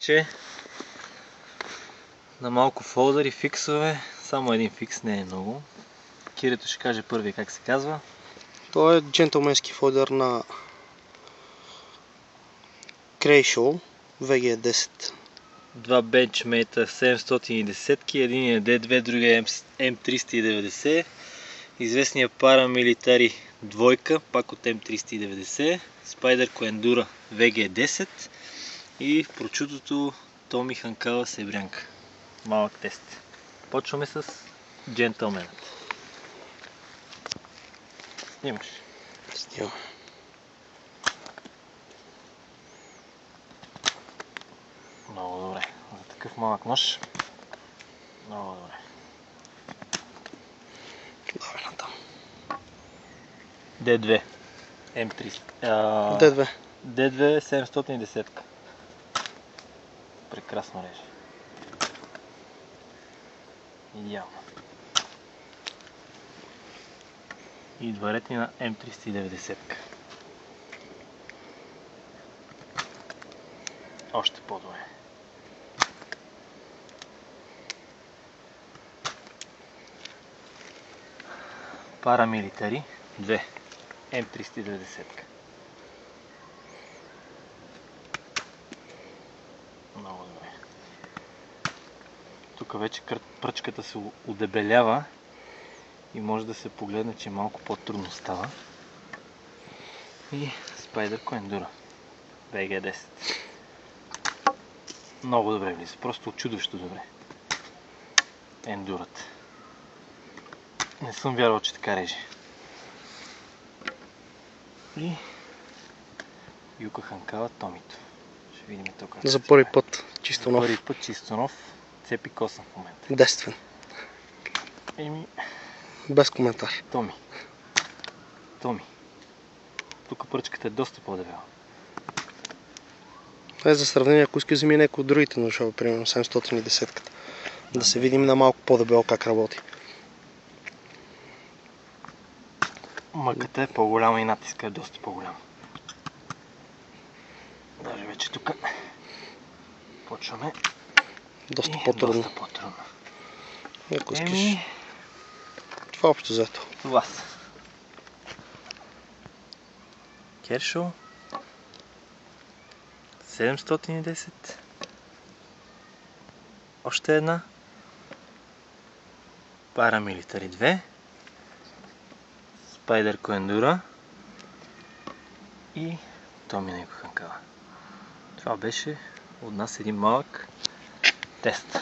Че на малко фолдъри, фиксове, само един фикс, не е много. Кирито ще каже първи как се казва. Това е джентълменски фолдър на Crayshall VG10. Два бенчмейта 710, един е D2, другия е M390. Известния парамилитари двойка, пак от M390. Spider Coendura VG10 и прочутото Томи Ханкала Себрянка. Малък тест. Почваме с джентълменът. Снимаш. Снимам. Много добре. За такъв малък нож. Много добре. Давай натам. D2. M300. D2. D2 710. Прекрасно реже. Идеално. И два ретни на M390. Още по-добре. Парамилитари 2. M390. Много добре. Тук вече пръчката се удебелява и може да се погледне, че малко по-трудно става. И Spider Coendura VG10. Много добре влиза, просто чудовищо добре. Ендурът. Не съм вярвал, че така реже. И Юка Ханкала Томито. Ще видим то как. За първи път чисто нов. За първи път чисто нов. Цепи косъм в момента. Действен. Еми, без коментар. Томи. Тук пръчката е доста по-дебела. Това е за сравнение, ако искаш вземи някои от другите ножове, примерно 710-ката. Да се видим на малко по-дебело как работи. Мъката е по-голяма и натиска е доста по-голям. Даже вече тук почваме. Доста по-трудно. Доста по-трудно. Ако искаш. Това е общо взето. Това са. Kershaw 710. Още една. Парамилитари 2. Spider Coendura и Томи Ханкала. Това беше от нас един малък тест.